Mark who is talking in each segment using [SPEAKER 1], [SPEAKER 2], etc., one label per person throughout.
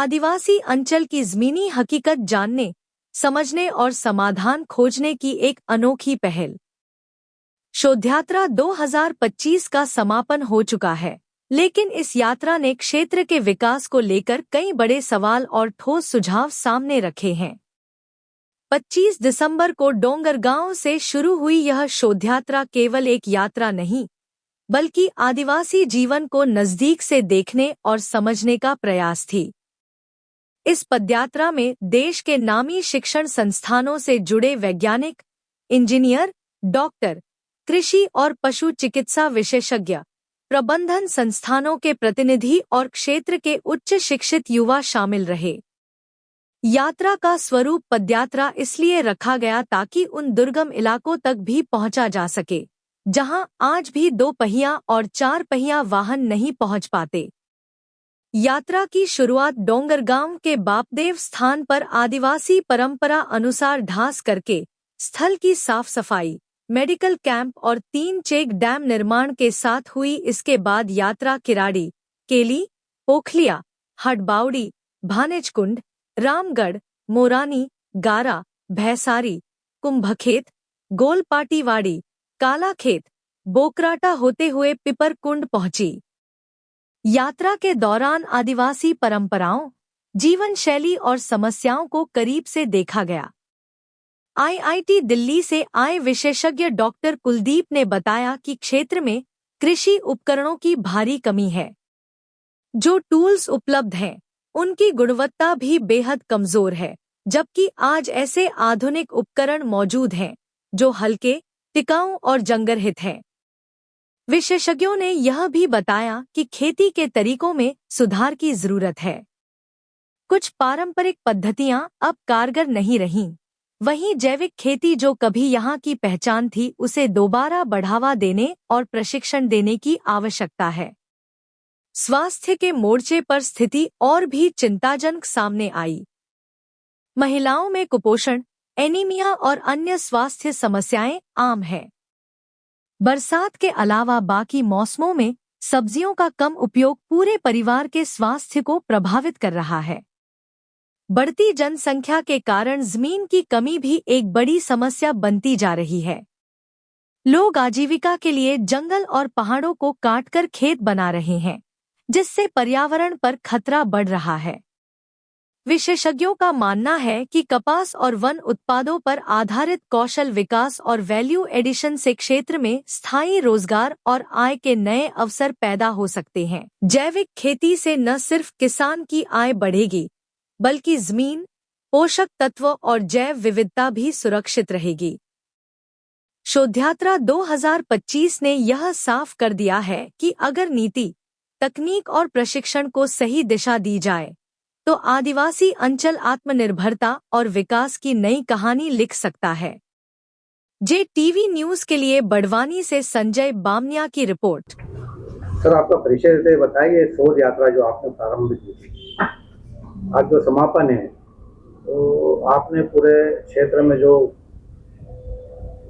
[SPEAKER 1] आदिवासी अंचल की ज़मीनी हकीकत जानने, समझने और समाधान खोजने की एक अनोखी पहल। शोधयात्रा 2025 का समापन हो चुका है, लेकिन इस यात्रा ने क्षेत्र के विकास को लेकर कई बड़े सवाल और ठोस सुझाव सामने रखे हैं। 25 दिसंबर को डोंगरगांव से शुरू हुई यह शोधयात्रा केवल एक यात्रा नहीं, बल्कि आदिवासी जीवन को नजदीक से देखने और समझने का प्रयास थी। इस पदयात्रा में देश के नामी शिक्षण संस्थानों से जुड़े वैज्ञानिक, इंजीनियर, डॉक्टर, कृषि और पशु चिकित्सा विशेषज्ञ, प्रबंधन संस्थानों के प्रतिनिधि और क्षेत्र के उच्च शिक्षित युवा शामिल रहे। यात्रा का स्वरूप पदयात्रा इसलिए रखा गया ताकि उन दुर्गम इलाकों तक भी पहुंचा जा सके, जहां आज भी 2 पहिया और 4 पहिया वाहन नहीं पहुंच पाते। यात्रा की शुरुआत डोंगरगांव के बापदेव स्थान पर आदिवासी परंपरा अनुसार ढास करके स्थल की साफ सफाई, मेडिकल कैंप और 3 चेक डैम निर्माण के साथ हुई। इसके बाद यात्रा किराड़ी, केली, पोखलिया, हडबाउड़ी, भानेजकुंड, रामगढ़, मोरानी, गारा, भैसारी, कुंभखेत, गोलपाटीवाड़ी, कालाखेत, बोकराटा होते हुए पिपरकुंड पहुंची। यात्रा के दौरान आदिवासी परंपराओं, जीवन शैली और समस्याओं को करीब से देखा गया। आईआईटी दिल्ली से आए विशेषज्ञ डॉक्टर कुलदीप ने बताया कि क्षेत्र में कृषि उपकरणों की भारी कमी है। जो टूल्स उपलब्ध हैं, उनकी गुणवत्ता भी बेहद कमजोर है, जबकि आज ऐसे आधुनिक उपकरण मौजूद हैं जो हल्के, टिकाऊ और जंगरहित हैं। विशेषज्ञों ने यह भी बताया कि खेती के तरीकों में सुधार की जरूरत है। कुछ पारंपरिक पद्धतियां अब कारगर नहीं रहीं। वहीं जैविक खेती, जो कभी यहां की पहचान थी, उसे दोबारा बढ़ावा देने और प्रशिक्षण देने की आवश्यकता है। स्वास्थ्य के मोर्चे पर स्थिति और भी चिंताजनक सामने आई। महिलाओं में कुपोषण, एनीमिया और अन्य स्वास्थ्य समस्याएं आम हैं। बरसात के अलावा बाकी मौसमों में सब्जियों का कम उपयोग पूरे परिवार के स्वास्थ्य को प्रभावित कर रहा है। बढ़ती जनसंख्या के कारण जमीन की कमी भी एक बड़ी समस्या बनती जा रही है। लोग आजीविका के लिए जंगल और पहाड़ों को काटकर खेत बना रहे हैं, जिससे पर्यावरण पर खतरा बढ़ रहा है। विशेषज्ञों का मानना है कि कपास और वन उत्पादों पर आधारित कौशल विकास और वैल्यू एडिशन से क्षेत्र में स्थायी रोजगार और आय के नए अवसर पैदा हो सकते हैं। जैविक खेती से न सिर्फ किसान की आय बढ़ेगी, बल्कि जमीन, पोषक तत्व और जैव विविधता भी सुरक्षित रहेगी। शोधयात्रा 2025 ने यह साफ कर दिया है कि अगर नीति, तकनीक और प्रशिक्षण को सही दिशा दी जाए, तो आदिवासी अंचल आत्मनिर्भरता और विकास की नई कहानी लिख सकता है। JTV न्यूज के लिए बड़वानी से संजय बामनिया की रिपोर्ट।
[SPEAKER 2] सर, आपका परिचय देते बताइए। शोध यात्रा जो आपने प्रारंभ की थी, आज जो समापन है, तो आपने पूरे क्षेत्र में जो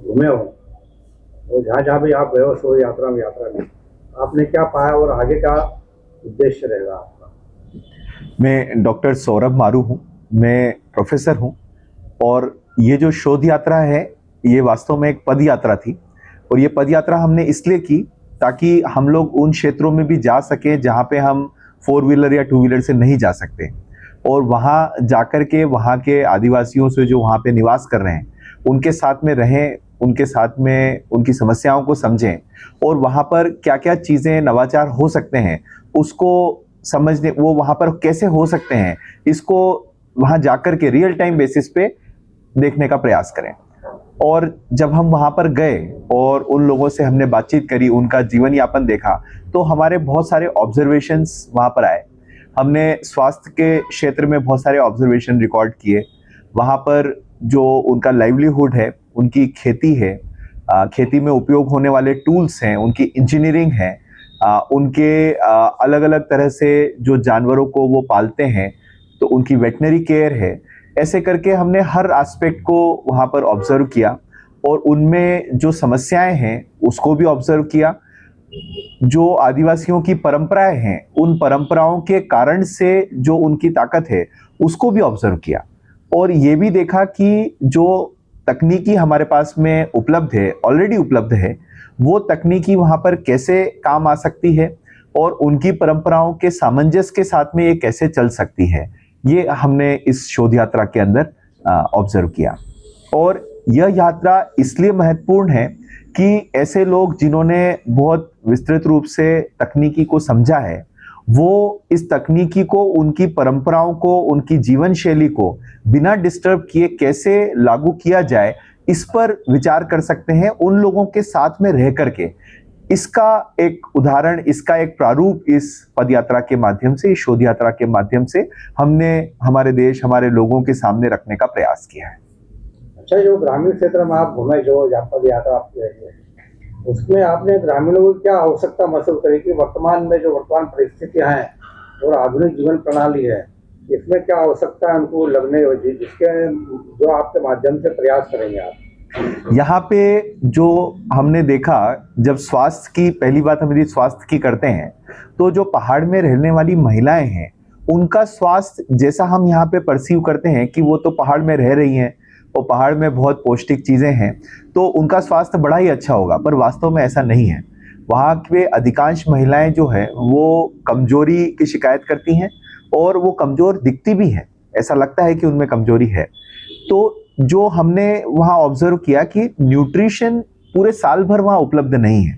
[SPEAKER 2] घूमे हो, तो जहाँ भी आप गए हो शोध यात्रा में आपने क्या पाया और आगे का उद्देश्य रहेगा आपका?
[SPEAKER 3] मैं डॉक्टर सौरभ मारू हूँ। मैं प्रोफेसर हूँ और ये जो शोध यात्रा है, ये वास्तव में एक पद यात्रा थी। और ये पद यात्रा हमने इसलिए की ताकि हम लोग उन क्षेत्रों में भी जा सकें जहाँ पे हम 4 व्हीलर या 2 व्हीलर से नहीं जा सकते, और वहाँ जाकर के वहाँ के आदिवासियों से जो वहाँ पे निवास कर रहे हैं, उनके साथ में रहें, उनके साथ में उनकी समस्याओं को समझें और वहाँ पर क्या क्या चीज़ें नवाचार हो सकते हैं उसको समझने, वो वहाँ पर कैसे हो सकते हैं, इसको वहाँ जाकर के रियल टाइम बेसिस पे देखने का प्रयास करें। और जब हम वहाँ पर गए और उन लोगों से हमने बातचीत करी, उनका जीवन यापन देखा, तो हमारे बहुत सारे ऑब्जर्वेशंस वहाँ पर आए। हमने स्वास्थ्य के क्षेत्र में बहुत सारे ऑब्जर्वेशन रिकॉर्ड किए। वहाँ पर जो उनका लाइवलीहुड है, उनकी खेती है, खेती में उपयोग होने वाले टूल्स हैं, उनकी इंजीनियरिंग है, उनके अलग अलग तरह से जो जानवरों को वो पालते हैं, तो उनकी वेटनरी केयर है। ऐसे करके हमने हर एस्पेक्ट को वहाँ पर ऑब्जर्व किया और उनमें जो समस्याएं हैं उसको भी ऑब्जर्व किया जो आदिवासियों की परंपराएं हैं, उन परंपराओं के कारण से जो उनकी ताकत है उसको भी ऑब्जर्व किया, और ये भी देखा कि जो तकनीकी हमारे पास में उपलब्ध है, ऑलरेडी उपलब्ध है, वो तकनीकी वहां पर कैसे काम आ सकती है और उनकी परंपराओं के सामंजस्य के साथ में ये कैसे चल सकती है, ये हमने इस शोध यात्रा के अंदर ऑब्जर्व किया। और यह यात्रा इसलिए महत्वपूर्ण है कि ऐसे लोग जिन्होंने बहुत विस्तृत रूप से तकनीकी को समझा है, वो इस तकनीकी को, उनकी परंपराओं को, उनकी जीवन शैली को बिना डिस्टर्ब किए कैसे लागू किया जाए, इस पर विचार कर सकते हैं उन लोगों के साथ में रह करके। इसका एक उदाहरण, इसका एक प्रारूप इस पदयात्रा के माध्यम से, इस शोध यात्रा के माध्यम से हमने हमारे देश, हमारे लोगों के सामने रखने का प्रयास किया है।
[SPEAKER 2] अच्छा, जो ग्रामीण क्षेत्र में आप घूमे, जो पद यात्रा आपकी रही है, उसमें आपने ग्रामीणों को क्या आवश्यकता महसूस करी कि वर्तमान में जो वर्तमान परिस्थितियां हैं और आधुनिक जीवन प्रणाली है, इसमें क्या आवश्यकता है उनको लगने वाली, जिसके जो आपके माध्यम से प्रयास करेंगे आप?
[SPEAKER 3] यहाँ पे जो हमने देखा, जब स्वास्थ्य की, पहली बात हम यदि स्वास्थ्य की करते हैं, तो जो पहाड़ में रहने वाली महिलाएं हैं, उनका स्वास्थ्य जैसा हम यहाँ पे परसीव करते हैं कि वो तो पहाड़ में रह रही हैं और पहाड़ में बहुत पौष्टिक चीजें हैं, तो उनका स्वास्थ्य बड़ा ही अच्छा होगा, पर वास्तव में ऐसा नहीं है। वहाँ पे अधिकांश महिलाएं जो है वो कमजोरी की शिकायत करती हैं और वो कमजोर दिखती भी हैं, ऐसा लगता है कि उनमें कमजोरी है। तो जो हमने वहाँ ऑब्जर्व किया कि न्यूट्रिशन पूरे साल भर वहाँ उपलब्ध नहीं है।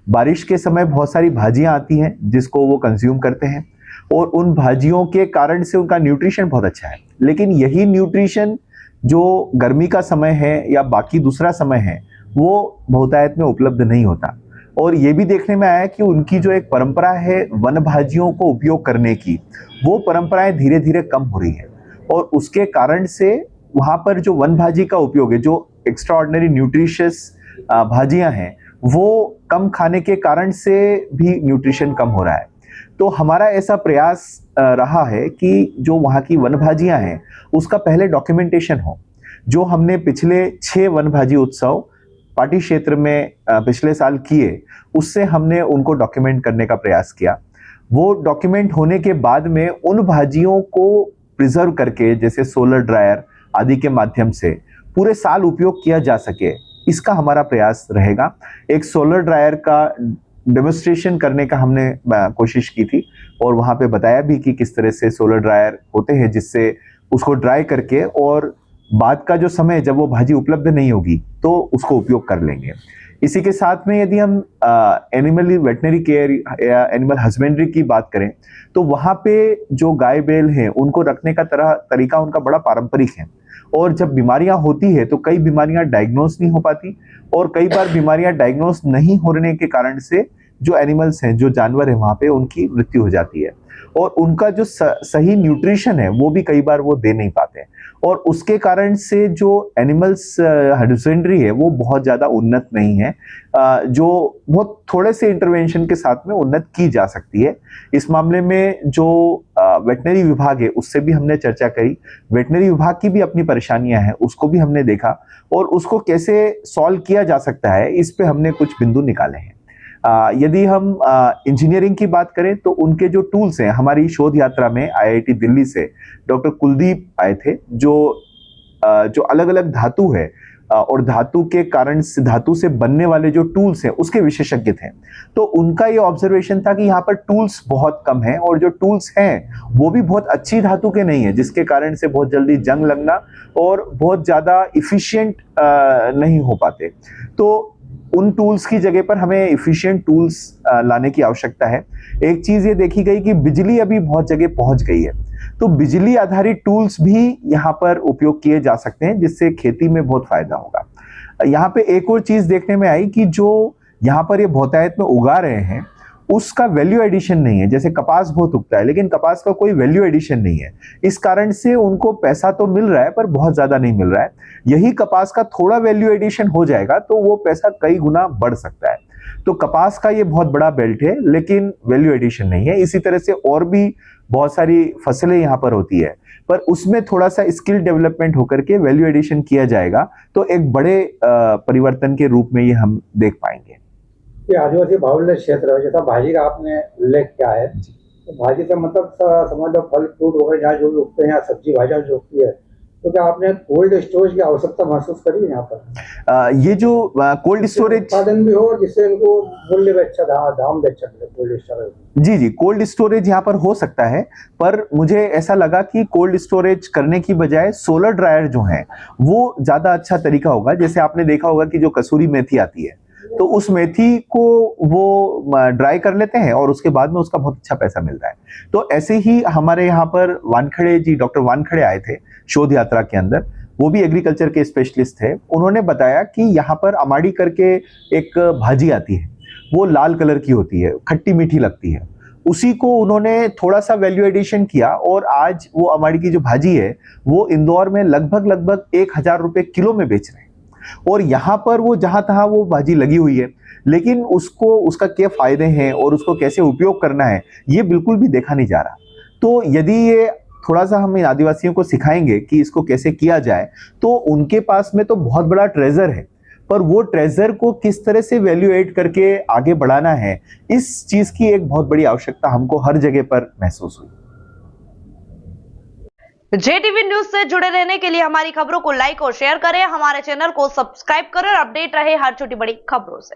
[SPEAKER 3] बारिश के समय बहुत सारी भाजियाँ आती हैं जिसको वो कंज्यूम करते हैं, और उन भाजियों के कारण से उनका न्यूट्रिशन बहुत अच्छा है, लेकिन यही न्यूट्रिशन जो गर्मी का समय है या बाकी दूसरा समय है, वो बहुतायत में उपलब्ध नहीं होता। और ये भी देखने में आया कि उनकी जो एक परंपरा है वन भाजियों को उपयोग करने की, वो परंपराएं धीरे धीरे कम हो रही है, और उसके कारण से वहाँ पर जो वन भाजी का उपयोग है, जो एक्स्ट्राऑर्डिनरी न्यूट्रिशियस भाजियाँ हैं, वो कम खाने के कारण से भी न्यूट्रिशन कम हो रहा है। तो हमारा ऐसा प्रयास रहा है कि जो वहाँ की वन भाजियाँ हैं उसका पहले डॉक्यूमेंटेशन हो। जो हमने पिछले 6 वन भाजी उत्सव पाटी क्षेत्र में पिछले साल किए, उससे हमने उनको डॉक्यूमेंट करने का प्रयास किया। वो डॉक्यूमेंट होने के बाद में उन भाजियों को प्रिजर्व करके, जैसे सोलर ड्रायर आदि के माध्यम से पूरे साल उपयोग किया जा सके, इसका हमारा प्रयास रहेगा। एक सोलर ड्रायर का डेमोन्स्ट्रेशन करने का हमने कोशिश की थी, और वहाँ पे बताया भी कि किस तरह से सोलर ड्रायर होते हैं, जिससे उसको ड्राई करके और बाद का जो समय जब वो भाजी उपलब्ध नहीं होगी तो उसको उपयोग कर लेंगे। इसी के साथ में यदि हम एनिमल वेटनरी केयर या एनिमल हस्बेंड्री की बात करें, तो वहाँ पे जो गाय बैल हैं उनको रखने का तरीका उनका बड़ा पारंपरिक है, और जब बीमारियां होती है तो कई बीमारियां डायग्नोस नहीं हो पाती, और कई बार बीमारियां डायग्नोस नहीं होने के कारण से जो एनिमल्स हैं, जो जानवर हैं, वहाँ पे उनकी मृत्यु हो जाती है, और उनका जो सही न्यूट्रिशन है वो भी कई बार वो दे नहीं पाते, और उसके कारण से जो एनिमल्स हस्बेंड्री है वो बहुत ज़्यादा उन्नत नहीं है, जो बहुत थोड़े से इंटरवेंशन के साथ में उन्नत की जा सकती है। इस मामले में जो वेटनरी विभाग है उससे भी हमने चर्चा करी, वेटनरी विभाग की भी अपनी परेशानियां हैं, उसको भी हमने देखा, और उसको कैसे सॉल्व किया जा सकता है, इस पे हमने कुछ बिंदु निकाले हैं। यदि हम इंजीनियरिंग की बात करें तो उनके जो टूल्स हैं, हमारी शोध यात्रा में आईआईटी दिल्ली से डॉक्टर कुलदीप आए थे, जो अलग अलग धातु है और धातु के कारण से, धातु से बनने वाले जो टूल्स हैं उसके विशेषज्ञ थे। तो उनका ये ऑब्जर्वेशन था कि यहाँ पर टूल्स बहुत कम हैं, और जो टूल्स हैं वो भी बहुत अच्छी धातु के नहीं है, जिसके कारण से बहुत जल्दी जंग लगना और बहुत ज़्यादा इफिशियंट नहीं हो पाते। तो उन टूल्स की जगह पर हमें इफिशिएंट टूल्स लाने की आवश्यकता है। एक चीज ये देखी गई कि बिजली अभी बहुत जगह पहुंच गई है, तो बिजली आधारित टूल्स भी यहाँ पर उपयोग किए जा सकते हैं, जिससे खेती में बहुत फायदा होगा। यहाँ पे एक और चीज देखने में आई कि जो यहाँ पर ये बहुतायत में उगा रहे हैं उसका वैल्यू एडिशन नहीं है। जैसे कपास बहुत उगता है, लेकिन कपास का कोई वैल्यू एडिशन नहीं है, इस कारण से उनको पैसा तो मिल रहा है पर बहुत ज्यादा नहीं मिल रहा है। यही कपास का थोड़ा वैल्यू एडिशन हो जाएगा तो वो पैसा कई गुना बढ़ सकता है। तो कपास का ये बहुत बड़ा बेल्ट है, लेकिन वैल्यू एडिशन नहीं है। इसी तरह से और भी बहुत सारी फसलें यहाँ पर होती है, पर उसमें थोड़ा सा स्किल डेवलपमेंट होकर के वैल्यू एडिशन किया जाएगा तो एक बड़े परिवर्तन के रूप में ये हम देख पाएंगे।
[SPEAKER 2] ये आदिवासी बाहुल्य क्षेत्र है, जैसा भाजी का आपने उल्लेख किया है, तो भाजी का मतलब समझ लो फल फ्रूट वगैरह जहाँ जो भी उगते हैं, यहाँ सब्जी भाजियाँ जो उगती है, तो क्या आपने कोल्ड स्टोरेज की आवश्यकता महसूस करी है यहाँ पर?
[SPEAKER 3] ये जो कोल्ड स्टोरेज
[SPEAKER 2] उत्पादन भी हो जिससे इनको मूल्य भी अच्छा, दाम भी अच्छा मिले कोल्ड स्टोरेज।
[SPEAKER 3] जी जी, कोल्ड स्टोरेज यहाँ पर हो सकता है, पर मुझे ऐसा लगा कि कोल्ड स्टोरेज करने की बजाय सोलर ड्रायर जो है वो ज्यादा अच्छा तरीका होगा। जैसे आपने देखा होगा कि जो कसूरी मेथी आती है, तो उस मेथी को वो ड्राई कर लेते हैं और उसके बाद में उसका बहुत अच्छा पैसा मिलता है। तो ऐसे ही हमारे यहाँ पर वानखड़े जी, डॉक्टर वानखड़े आए थे शोध यात्रा के अंदर, वो भी एग्रीकल्चर के स्पेशलिस्ट थे। उन्होंने बताया कि यहाँ पर अमाड़ी करके एक भाजी आती है, वो लाल कलर की होती है, खट्टी मीठी लगती है। उसी को उन्होंने थोड़ा सा वैल्यू एडिशन किया और आज वो अमाड़ी की जो भाजी है वो इंदौर में लगभग 1000 रुपए किलो में बेच रहे हैं। और यहाँ पर वो जहां तहां वो भाजी लगी हुई है, लेकिन उसको, उसका क्या फायदे हैं और उसको कैसे उपयोग करना है, ये बिल्कुल भी देखा नहीं जा रहा। तो यदि ये थोड़ा सा हम इन आदिवासियों को सिखाएंगे कि इसको कैसे किया जाए, तो उनके पास में तो बहुत बड़ा ट्रेजर है, पर वो ट्रेजर को किस तरह से वैल्यू एड करके आगे बढ़ाना है, इस चीज की एक बहुत बड़ी आवश्यकता हमको हर जगह पर महसूस हुई।
[SPEAKER 4] JTV न्यूज से जुड़े रहने के लिए हमारी खबरों को लाइक और शेयर करें, हमारे चैनल को सब्सक्राइब करें और अपडेट रहे हर छोटी बड़ी खबरों से।